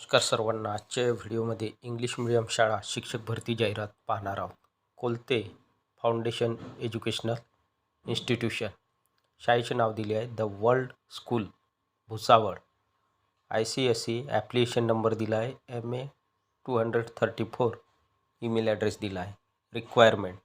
नमस्कार सर्वांना. आजच्या व्हिडिओमध्ये इंग्लिश मीडियम शाळा शिक्षक भरती जाहिरात पाहणार आहोत. Kolte foundation educational institution. शाळेचे नाव दिले आहे the world school Bhusawal. ICSE application number दिला आहे MA234. ईमेल ॲड्रेस दिला आहे. रिक्वायरमेंट.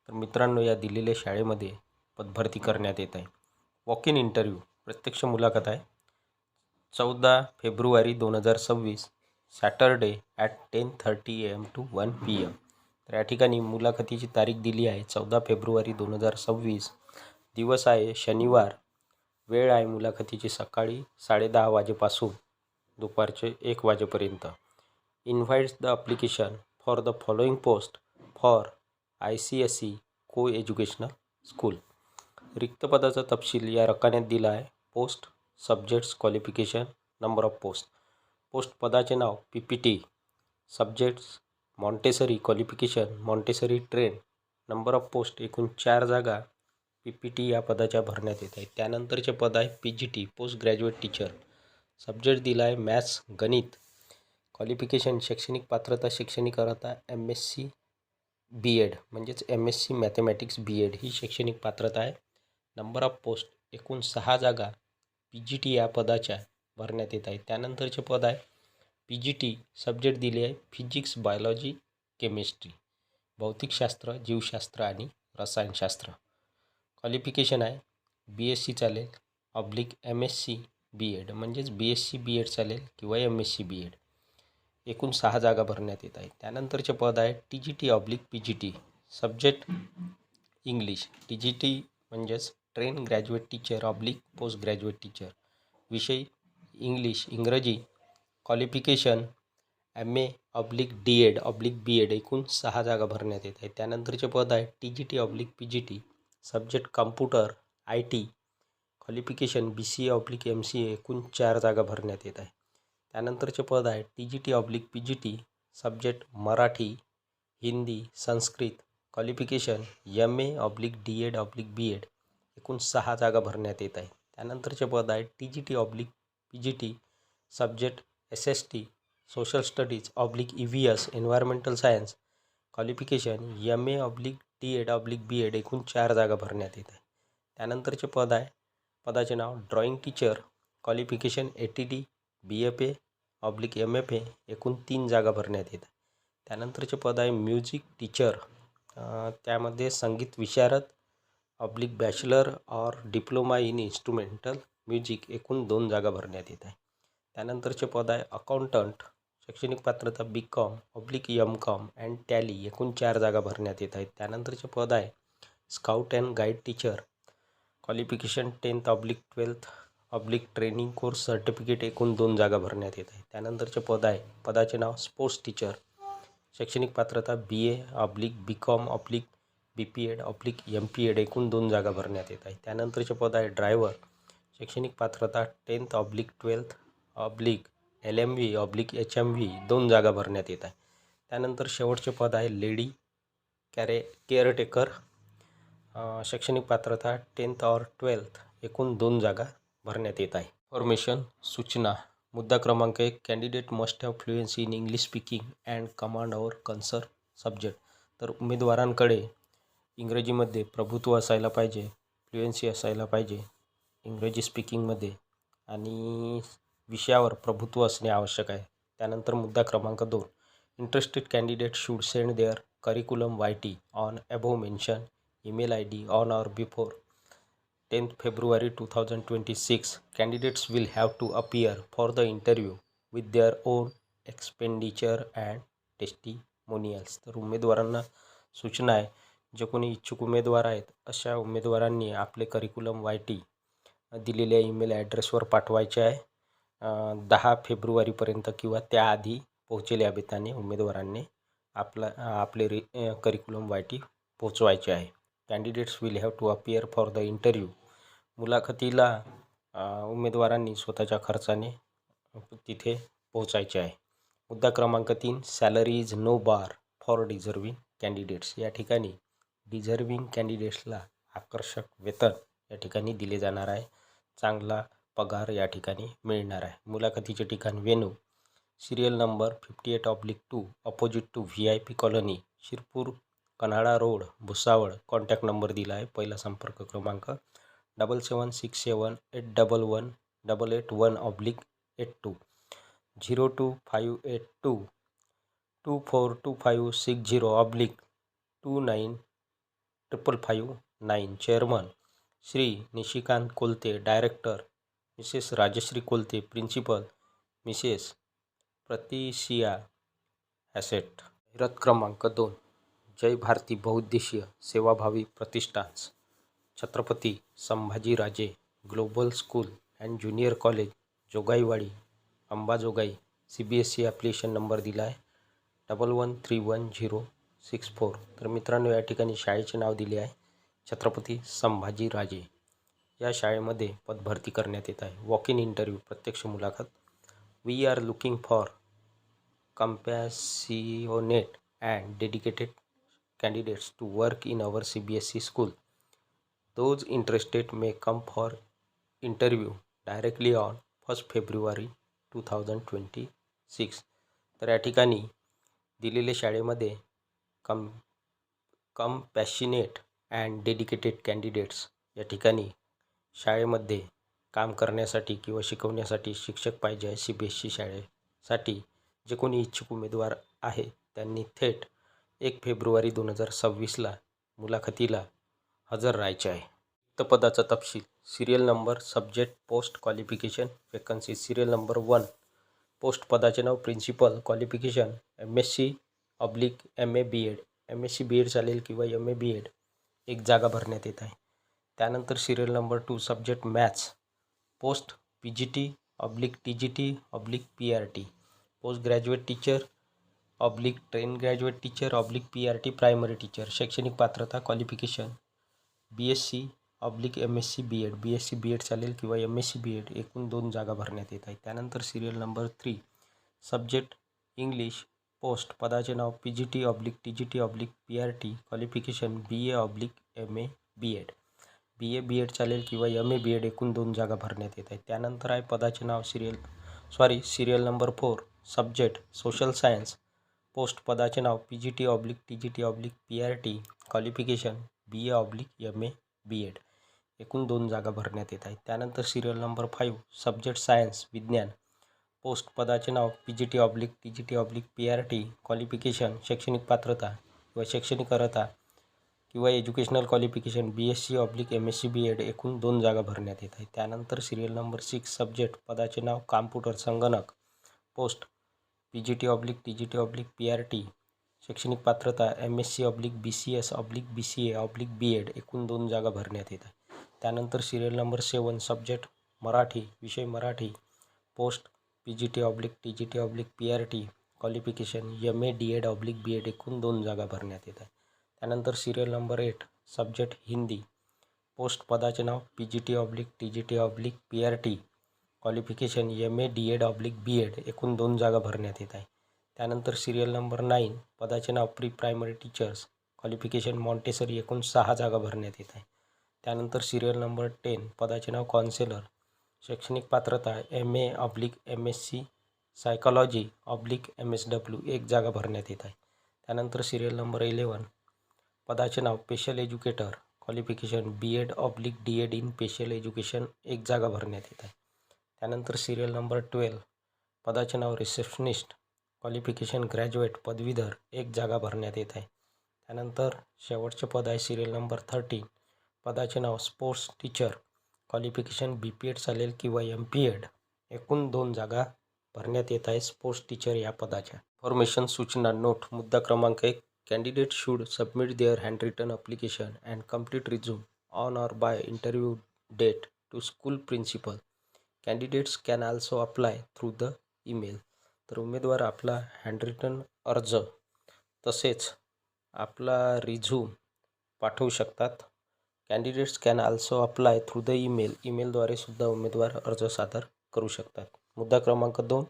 तर मित्रांनो, या दिलेल्या शाळेमध्ये पदभरती करण्यात येत आहे. वॉक इन इंटरव्ह्यू प्रत्यक्ष मुलाखत आहे. 14 February 2026 Saturday at 10:30 AM to 1 PM. तर या ठिकाणी मुलाखतीची तारीख दिली आहे 14 फेब्रुवारी 2026. दिवस आहे शनिवार. वेळ आहे मुलाखतीची सकाळी 10:30 वाजेपासून दुपारचे 1 वाजेपर्यंत. Invites the application for the following post for ICSE को एज्युकेशनल स्कूल. रिक्त पदाचा तपशील या रकान्यात दिला आहे. Post, subjects, qualification, number of post. Post पदाचे नाव PPT. Subjects Montessori. Qualification Montessori train. Number of post एकूण 4 जागा PPT या पदाच्या भरण्यात येत आहे. त्यानंतरचे पद आहे PGT post graduate teacher. Subject दिला आहे मॅथ्स गणित. क्वालिफिकेशन शैक्षणिक पात्रता शैक्षणिक अर्हता MSc BEd म्हणजेच MSc मॅथमॅटिक्स BEd ही शैक्षणिक पात्रता आहे. नंबर ऑफ पोस्ट एकूण 6 जागा PGT या पदाच्या भरण्यात येत आहे. त्यानंतरचे पद आहे PGT. सब्जेक्ट दिले आहे फिजिक्स, बायोलॉजी, केमिस्ट्री, भौतिकशास्त्र, जीवशास्त्र आणि रसायनशास्त्र. क्वालिफिकेशन आहे BSc चालेल /MSc BEd म्हणजेच BSc BEd चालेल किंवा MSc BEd. एकूण 6 जागा भरण्यात येत आहे. त्यानंतरचे पद आहे TGT /PGT. Subject English. TGT म्हणजेच train graduate teacher post graduate teacher. विषय इंग्लिश इंग्रजी. Qualification MA/DEd BEd. एकूण 6 जागा भरण्यात येत आहे. त्यानंतरचे पद आहे TGT /PGT. Subject computer IT. Qualification BCA/MCA. एकूण 4 जागा भरण्यात येत आहे. त्यानंतरचे पद आहे TGT /PGT. Subject Marathi, Hindi, Sanskrit. Qualification MA/DEd BEd. एकूण 6 जागा भरण्यात येत आहे. त्यानंतरचे पद आहे TGT /PGT. Subject SST social studies EVS environmental science. Qualification MA/DEd BEd. एकूण 4 जागा भरण्यात येत आहे. त्यानंतरचे पद आहे पदाचे नाव drawing teacher. Qualification ATD BFA/MFA. एकूण 3 जागा भरण्यात येत आहे. त्यानंतरचे पद आहे म्युझिक टीचर. त्यामध्ये संगीत विशारद bachelor or diploma in instrumental music. एकूण 2 जागा भरण्यात येत आहे. त्यानंतरचे पद आहे अकाउंटंट. शैक्षणिक पात्रता BCom/MCom अँड टॅली. एकूण 4 जागा भरण्यात येत आहेत. त्यानंतरचे पद आहे scout and guide teacher. Qualification 10th/12th training course certificate. एकूण 2 जागा भरण्यात येत आहे. त्यानंतरचे पद आहे पदाचे नाव स्पोर्ट्स टीचर. शैक्षणिक पात्रता BA/BCom/BPed/MPed. एकूण 2 जागा भरण्यात येत आहे. त्यानंतरचे पद आहे ड्रायव्हर. शैक्षणिक पात्रता 10th/12th LMV/HMV. 2 जागा भरण्यात येत आहे. त्यानंतर शेवटचे पद आहे लेडी केअरटेकर. शैक्षणिक पात्रता 10th or 12th. एकूण 2 जागा भरण्यात येत आहे. इन्फॉर्मेशन सूचना. मुद्दा क्रमांक 1. Candidate must have fluency in English speaking and command over concern subject. तर उमेदवारांकडे इंग्रजीमध्ये प्रभुत्व असायला पाहिजे, फ्लुएन्सी असायला पाहिजे इंग्रजी स्पीकिंगमध्ये आणि विषयावर प्रभुत्व असणे आवश्यक आहे. त्यानंतर मुद्दा क्रमांक 2. Interested candidate should send their curriculum YT on above mention email ID on or before 10th February 2026. Candidates will have to appear for the interview with their own expenditure and testimonials. तर उमेदवारांना सूचना आहे, जे कोणी इच्छुक उमेदवार आहेत अशा उमेदवारांनी आपले करिक्युलम YT दिलेल्या ईमेल ॲड्रेसवर पाठवायचे आहे. 10 फेब्रुवारीपर्यंत किंवा त्याआधी पोहोचेल्या बेताने उमेदवारांनी आपले करिक्युलम YT पोचवायचे आहे. Candidates will have to appear for the interview. मुलाखतीला उमेदवारांनी स्वतःच्या खर्चाने तिथे पोहोचायचे आहे. मुद्दा क्रमांक 3. Salary is no bar for deserving candidates. या ठिकाणी डिझर्विंग कॅन्डिडेट्सला आकर्षक वेतन या ठिकाणी दिले जाणार आहे. चांगला पगार या ठिकाणी मिळणार आहे. मुलाखतीचे ठिकाण venue serial number 58/2 opposite to VIP colony, Shirpur, Kanhala road, Bhusawal. Contact number दिला आहे. पहिला संपर्क क्रमांक 7767818881/82 02582242560/2955559. Chairman Shri Nishikant Kolte, director Mrs Rajashree Kolte, principal Mrs Patricia ॲसेट. जाहिरात क्रमांक 2. जय भारती बहुउद्देशीय सेवाभावी प्रतिष्ठान, Chhatrapati Sambhajiraje global school and junior college, Jogaiwadi, Ambajogai. CBSE application number दिला आहे 11311064. तर मित्रांनो, या ठिकाणी शाळेचे नाव दिले आहे छत्रपती संभाजीराजे. या शाळेमध्ये पदभरती करण्यात येत आहे. वॉक इन इंटरव्ह्यू, प्रत्यक्ष मुलाखत. We are looking for compassionate and dedicated candidates to work in our CBSE school. Those interested may come for interview directly on 1st February 2026. तर या ठिकाणी दिलेल्या शाळेमध्ये compassionate and dedicated candidates या ठिकाणी शाळेमध्ये काम करण्यासाठी किंवा शिकवण्यासाठी शिक्षक पाहिजे आहे. CBSE शाळेसाठी जे कोणी इच्छुक उमेदवार आहे त्यांनी थेट 1 फेब्रुवारी 2026ला मुलाखतीला हजर राहायचे आहे. रिक्त पदाचा तपशील. Serial number, subject, post, qualification, vacancy. Serial number 1 post, पदाचे नाव principal, qualification MSc/MA BEd. MSc BEd चालेल किंवा MA BEd. एक जागा भरण्यात येत आहे. त्यानंतर serial number 2 subject maths, post PGT/TGT/PRT, post graduate teacher trained graduate teacher primary teacher. शैक्षणिक पात्रता qualification BSc/MSc BEd. BSc BEd चालेल किंवा MSc BEd. एकूण 2 जागा भरण्यात येत आहेत. त्यानंतर serial number 3 subject English, post, पदाचे नाव PGT/TGT/PRT, qualification BA/MA BEd. BA BEd चालेल किंवा MA BEd. एकूण 2 जागा भरण्यात येत आहेत. त्यानंतर आहे पदाचे नाव serial number 4 subject social science, post, पदाचे नाव PGT/TGT/PRT, क्वालिफिकेशन BA/MA BEd. एकूण 2 जागा भरण्यात येत आहेत. त्यानंतर सिरियल नंबर 5 सब्जेक्ट सायन्स विज्ञान, पोस्ट, पदाचे नाव PGT/TGT/PRT, क्वालिफिकेशन शैक्षणिक पात्रता किंवा शैक्षणिक अर्हता किंवा एज्युकेशनल क्वालिफिकेशन BSc/MSc BEd. एकूण 2 जागा भरण्यात येत आहेत. त्यानंतर सिरियल नंबर 6 सब्जेक्ट, पदाचे नाव कॉम्प्युटर संगणक, पोस्ट PGT/TGT/PRT, शैक्षणिक पात्रता MSc/BCS/BCA/BEd. एकूण 2 जागा भरण्यात येत आहे. त्यानंतर सिरियल नंबर 7 सब्जेक्ट मराठी, विषय Marathi, post PGT/TGT/PRT, qualification MA DEd/BEd. एकूण 2 जागा भरण्यात येत आहे. त्यानंतर serial number 8 subject Hindi, post, पदाचे नाव PGT/TGT/PRT, क्वालिफिकेशन MA DEd/BEd. एकूण 2 जागा भरण्यात येत आहे. त्यानंतर सिरियल नंबर 9 पदाचे नाव pre primary teachers, qualification Montessori. एकूण 6 जागा भरण्यात येत आहे. त्यानंतर सिरियल नंबर 10 पदाचे नाव काउन्सिलर, शैक्षणिक पात्रता MA/MSc सायकॉलॉजी/MSW. एक जागा भरण्यात येत आहे. त्यानंतर सिरियल नंबर 11 पदाचे नाव special educator, qualification BEd/DEd in special education. एक जागा भरण्यात येत आहे. त्यानंतर सिरियल नंबर 12 पदाचे नाव रिसेप्शनिस्ट, क्वालिफिकेशन ग्रॅज्युएट पदवीधर. एक जागा भरण्यात येत आहे. त्यानंतर शेवटचे पद आहे सिरियल नंबर 13 पदाचे नाव स्पोर्ट्स टीचर, क्वालिफिकेशन BPEd चालेल किंवा MPEd. एकूण 2 जागा भरण्यात येत आहे स्पोर्ट्स टीचर या पदाच्या. इन्फॉर्मेशन सूचना नोट. मुद्दा क्रमांक 1 candidate should submit their hand written application and complete resume on or by interview date to school principal. Candidates can also apply through the email. तर उमेदवार आपला हँडरिटन अर्ज तसेच आपला रिझ्यूम पाठवू शकतात. Candidates can also apply through the email. ईमेलद्वारे सुद्धा उमेदवार अर्ज सादर करू शकतात. मुद्दा क्रमांक 2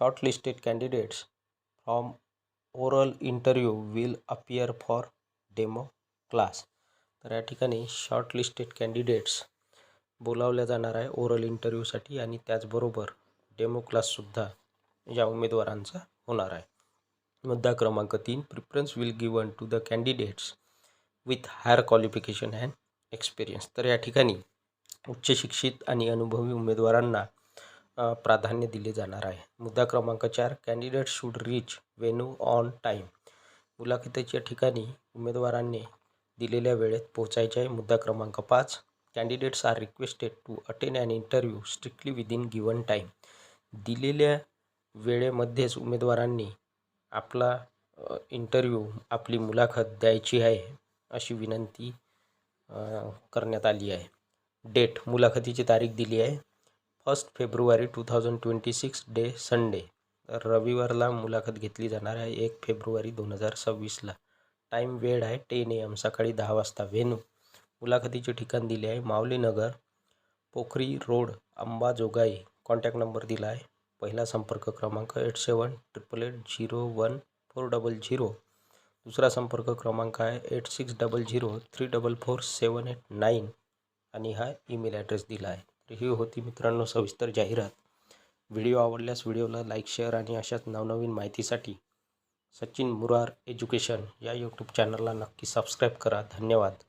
shortlisted candidates from oral interview will appear for demo class. तर या ठिकाणी शॉर्टलिस्टेड कॅन्डिडेट्स बोलावल्या जाणार आहे ओरल इंटरव्ह्यूसाठी आणि त्याचबरोबर डेमो क्लाससुद्धा या उमेदवारांचा होणार आहे. मुद्दा क्रमांक 3, preference will given to the candidates with higher qualification and experience. तर या ठिकाणी उच्च शिक्षित आणि अनुभवी उमेदवारांना प्राधान्य दिले जाणार आहे. मुद्दा क्रमांक 4, candidate should reach venue on time. मुलाखतीच्या ठिकाणी उमेदवारांनी दिलेल्या वेळेत पोहोचायचे आहे. मुद्दा क्रमांक 5, candidates are requested to attend an interview strictly within given time. दिलेल्या वेळेमध्येच उमेदवारांनी आपला इंटरव्ह्यू, आपली मुलाखत द्यायची आहे अशी विनंती करण्यात आली आहे. डेट, मुलाखतीची तारीख दिली आहे 1 फेब्रुवारी 2026, डे संडे. तर रविवारला मुलाखत घेतली जाणार आहे 1 फेब्रुवारी 2026ला. टाईम, वेळ आहे 10 AM, सकाळी 10 वाजता. व्हेन्यू, मुलाखतीचे ठिकाण दिले आहे माऊली नगर, पोखरी रोड, अंबाजोगाई. कॉन्टॅक्ट नंबर दिला आहे. पहिला संपर्क क्रमांक 8788014400. दुसरा संपर्क क्रमांक आहे 8600344789 आणि हा ईमेल ॲड्रेस दिला आहे. तर ही होती मित्रांनो सविस्तर जाहिरात. व्हिडिओ आवडल्यास व्हिडिओला लाईक, शेअर आणि अशाच नवनवीन माहितीसाठी सचिन मुरार एज्युकेशन या यूट्यूब चॅनलला नक्की सबस्क्राईब करा. धन्यवाद.